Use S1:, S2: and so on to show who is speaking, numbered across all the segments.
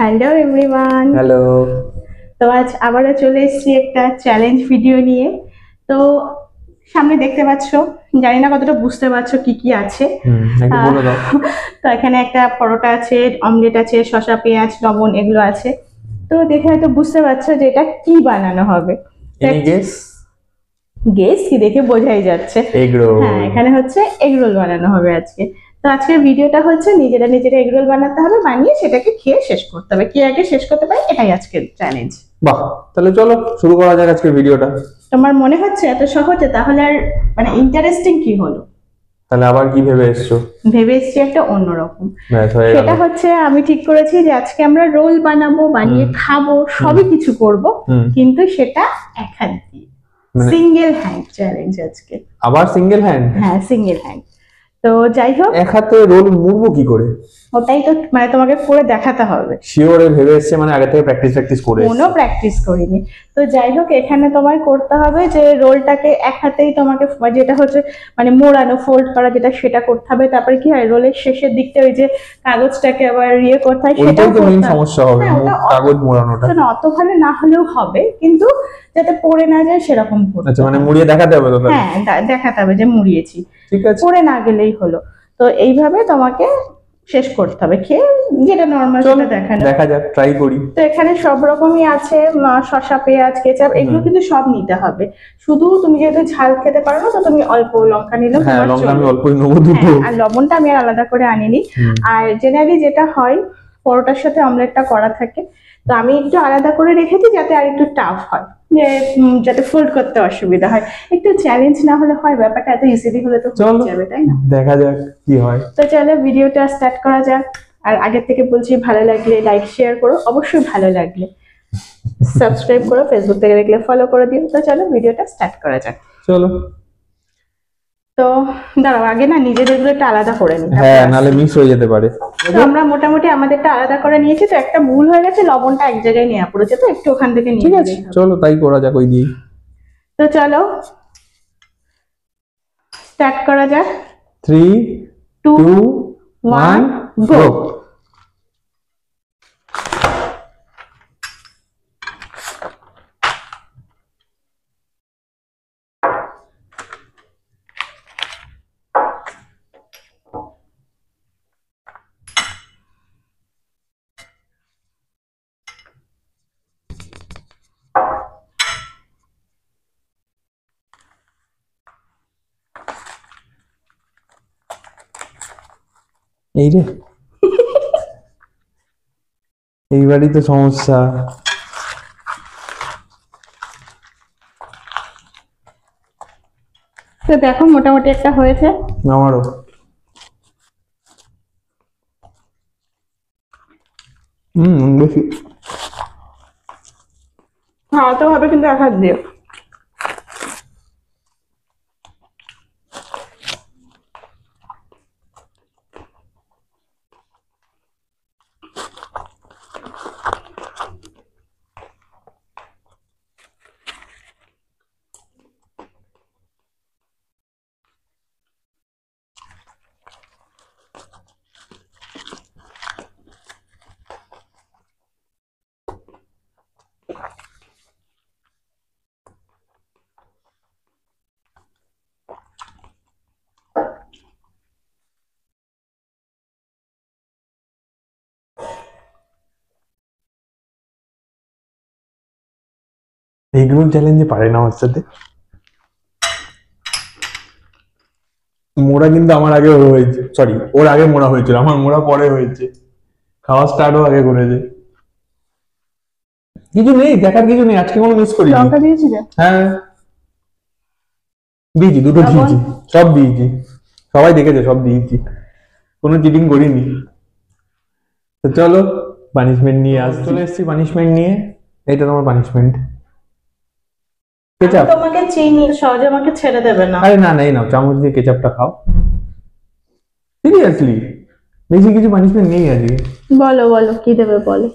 S1: Hello everyone.
S2: Hello.
S1: তো আজ আবারও চলে এসেছি একটা চ্যালেঞ্জ ভিডিও নিয়ে। তো সামনে দেখতে পাচ্ছ, জানি না কতটা বুঝতে পারছো কি কি আছে।
S2: একটু বলে দাও।
S1: তো এখানে একটা পরোটা আছে, অমলেট আছে, শসা, পেঁয়াজ, লবণ এগুলো আছে। তো দেখে হয়তো বুঝতে পারছো যে এটা কি বানানো হবে।
S2: Any guess?
S1: গেস কি দেখে বোঝাই যাচ্ছে।
S2: Egg roll.
S1: হ্যাঁ, এখানে হচ্ছে এগ রোল বানানো হবে আজকে। তো আজকের ভিডিওটা হচ্ছে নিজেরা এগ রোল বানাতে হবে, বানিয়ে সেটাকে খেয়ে শেষ করতে হবে। কে আগে শেষ করতে পারে এটাই আজকের চ্যালেঞ্জ।
S2: বাহ, তাহলে চলো শুরু করা যাক আজকের ভিডিওটা।
S1: তোমার মনে হচ্ছে এত সহজে? তাহলে আর মানে ইন্টারেস্টিং কি হলো?
S2: তাহলে আবার কি ভেবে এসছো?
S1: ভেবে এসছি একটা অন্যরকম।
S2: ব্যাস হয়ে গেল।
S1: সেটা হচ্ছে আমি ঠিক করেছি যে আজকে আমরা রোল বানাবো, বানিয়ে খাবো, সবই কিছু করব, কিন্তু সেটা এক হাত দিয়ে। সিঙ্গেল হ্যান্ড চ্যালেঞ্জ আজকে।
S2: আবার সিঙ্গেল হ্যান্ড?
S1: হ্যাঁ, সিঙ্গেল হ্যান্ড। তো যাই হোক,
S2: এক হাতে রোল মুড়বো কি করে?
S1: ওটাই তো মানে তোমাকে করে দেখাতে হবে।
S2: শিওর ভেবে এসছে, মানে আগে থেকে প্র্যাকটিস করে
S1: কোনো প্র্যাকটিস করিনি। তো যাই হোক, এখানে তোমায় করতে হবে যে রোলটাকে এক হাতেই তোমাকে যেটা হচ্ছে মানে মোড়ানো, ফোল্ড করা যেটা, সেটা করতে হবে। তারপরে কি হয়, রোলের শেষের দিকটা ওই যে কাগজটাকে আবার করতে হয়,
S2: সেটাও তো মেইন সমস্যা হবে, কাগজ মোড়ানোটা।
S1: না, অত ভালো না হলেও হবে, কিন্তু যাতে পড়ে না যায় সেরকম করতে।
S2: আচ্ছা, মানে মুড়িয়ে দেখাতে হবে তো?
S1: হ্যাঁ, দেখাতে হবে যে মুড়িয়েছি,
S2: ঠিক আছে।
S1: পড়ে না গেলেই হলো। তো এইভাবে তোমাকে শেষ করতে হবে খেয়ে, যেটা নরমাল সেটা
S2: দেখা যাক, ট্রাই করি।
S1: তো এখানে সব রকমই আছে, শসা, পেঁয়াজ, কেচাপ, এগুলো কিন্তু সব নিতে হবে। শুধু তুমি যেহেতু ঝাল খেতে পারো না, তো তুমি অল্প লঙ্কা নিলে।
S2: হ্যাঁ, লঙ্কা আমি অল্পই নেবো, দুটো।
S1: আর লবণটা আমি আর আলাদা করে আনিনি। আর জেনারেলি যেটা হয়, পরোটার সাথে অমলেটটা করা থাকে, তো আমি একটু আলাদা করে রেখেছি যাতে আর একটু টাফ হয়, যে যাতে ফোল্ড করতে অসুবিধা হয়। একটু চ্যালেঞ্জ না হলে হয়? ব্যাপারটা এত ইজিলি হলে তো হয়ে যাবে, তাই না?
S2: দেখা যাক কি হয়।
S1: তো চলো ভিডিওটা স্টার্ট করা যাক। আর আগের থেকে বলছি, ভালো লাগলে লাইক শেয়ার করো, অবশ্যই ভালো লাগলে সাবস্ক্রাইব করো, ফেসবুক থেকে দেখলে ফলো করে দিও। তো চলো ভিডিওটা স্টার্ট করা যাক।
S2: চলো।
S1: তো দাঁড়াও, আগে না নিজেদেরগুলো একটা আলাদা করে নিই।
S2: হ্যাঁ, নালে মিস হয়ে যেতে পারে।
S1: তো আমরা মোটামুটি আমাদেরটা আলাদা করে নিয়েছি। তো একটা ভুল হয়ে গেছে, লবণটা এক জায়গায় নেওয়া পড়েছে, তো একটু ওখান থেকে নিয়ে নিলেই হবে।
S2: চলো তাই করা যাক, ওই দিয়ে।
S1: তো চলো স্টার্ট করা যাক।
S2: 3, 2, 1 গো। এই রে, এইবারই তো সমস্যা।
S1: তো দেখো মোটামুটি একটা হয়েছে।
S2: আমারও। বেশি
S1: খাওয়াতে হবে কিন্তু এক হাত দিয়ে।
S2: এইগুলো চ্যালেঞ্জে পারে না আমার সাথে। মোড়া কিন্তু আমার আগে হয়েছে, সরি ওর আগে মোড়া হয়েছিল, আমার মোড়া পরে হয়েছে। খাওয়া স্টার্টও আগে করেছে। কিছু নেই, দেখার কিছু নেই, আজকে কোনো মিস করিনি।
S1: লঙ্কা দিয়েছিলে?
S2: হ্যাঁ দিয়েছি, দুটো দিয়েছি, সব দিয়েছি, সবাই দেখেছে, সব দিয়েছি, কোনো চিটিং করিনি। তো চলো পানিশমেন্ট নিয়ে চলে এসেছি, পানিশমেন্ট নিয়ে। এইটা তোমার পানিশমেন্ট। কেচাপ।
S1: তোমাকে চিনি, সহজে আমাকে ছেড়ে দেবে না।
S2: আরে না, এই নাও চামচ দিয়ে কেচাপটা খাও। সিরিয়াসলি, বেশি কিছু পানিশমেন্ট নেই আজকে।
S1: বলো বলো কি দেবে, বলো।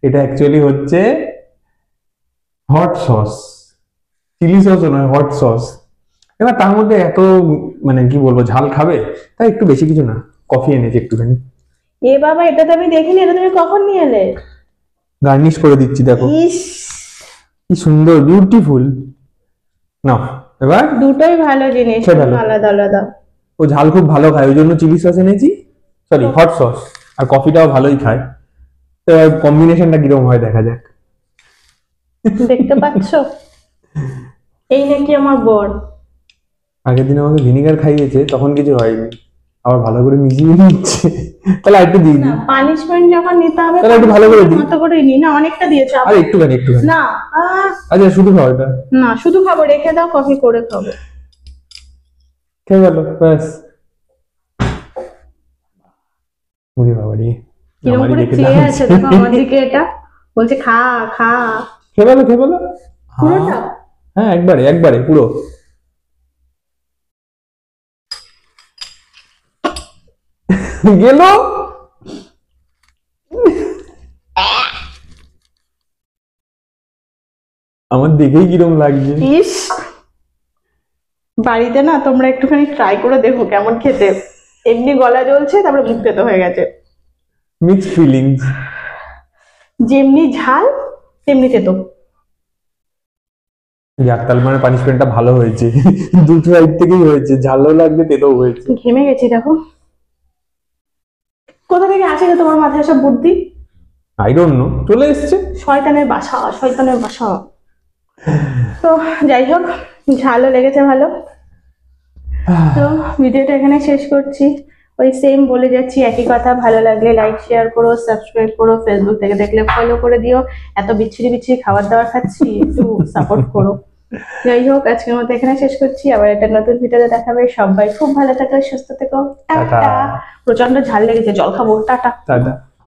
S2: এটা অ্যাকচুয়ালি হচ্ছে হট সস, চিলি সসও নয়, হট সস। এবার তার মধ্যে এত মানে কি বলবো, ঝাল খাবে, তাই একটু বেশি কিছু না, কফি এনেছি একটুখানি।
S1: এ বাবা, এটা তো আমি দেখিনি, এটা তুমি কখন নিয়ে এলে?
S2: গার্নিশ করে দিচ্ছি, দেখো
S1: ইস,
S2: কি সুন্দর, বিউটিফুল। না এবার
S1: দুটোই ভালো জিনিস,
S2: খেয়ে ফেলো।
S1: আলাদা আলাদা।
S2: ও ঝাল খুব ভালো খায়, ওই জন্য চিলি সস এনেছি, সরি হট সস, আর কফিটাও ভালোই খায়। তো কম্বিনেশনটা কিরকম হয় দেখা যাক।
S1: দেখতে পাচ্ছ, এই নাকি আমার বর।
S2: আগের দিন আমাকে ভিনিগার খাইয়েছে, তখন কিছু হয়নি, আবার ভালো করে মিশিয়ে নিচ্ছে। তাহলে একটু দিয়ে দিই,
S1: পানিশমেন্ট যখন নিতে হবে
S2: তাহলে একটু ভালো করে দিই।
S1: মতো করে নি না, অনেকটা দিয়েছে
S2: আর
S1: আবার।
S2: একটুখানি একটুখানি।
S1: না
S2: আচ্ছা শুধু খাও এটা,
S1: না, শুধু খাবো, রেখে দাও, কফি করে খাবো।
S2: খেয়ে গেল ব্যাস। ওরে বাবা রে,
S1: কিরকম
S2: আমারই
S1: করে
S2: দেখে
S1: চেয়ে
S2: লাগছে।
S1: আছে দেখো আমার দিকে, এটা বলছে খা খা
S2: খেয়ে গেলো খেয়ে গেলো।
S1: পুরোটা।
S2: হ্যাঁ একবারে একবারে পুরো। গেল। আমার দেখেই কিরকম লাগছে।
S1: ইস, বাড়িতে না তোমরা একটুখানি ট্রাই করে দেখো কেমন খেতে। এমনি গলা জ্বলছে, তারপরে মুখ তেতো হয়ে গেছে।
S2: Mixed feelings.
S1: যেমনি ঝাল তেমনি তেতো।
S2: যাক, তার মানে পানিশমেন্টটা ভালো হয়েছে। দুটো সাইড থেকেই হয়েছে, ঝালও লাগবে তেতেও হয়েছে।
S1: ঘেমে গেছি দেখো। কোথা থেকে আসে গো তোমার মাথায় সব বুদ্ধি?
S2: আই ডোন্ট নো, চলে এসছে।
S1: শয়তানের বাসা, শয়তানের বাসা। তো যাই হোক, ঝালও লেগেছে ভালো। তো ভিডিওটা এখানে শেষ করছি। ওই সেম বলে যাচ্ছি, একই কথা, ভালো লাগলে লাইক শেয়ার করো, সাবস্ক্রাইব করো, ফেসবুক থেকে দেখলে ফলো করে দিও। এত বিচ্ছিরি বিচ্ছিরি খাবার দাবার খাচ্ছি, একটু সাপোর্ট করো। যাই হোক, আজকের মতো এখানে শেষ করছি, আবার একটা নতুন ভিডিওতে দেখাবে। সবাই খুব ভালো থেকো, সুস্থ থেকো, টাটা।
S2: টাটা।
S1: প্রচন্ড ঝাল লেগেছে, জল খাবো, টাটা।
S2: টাটা।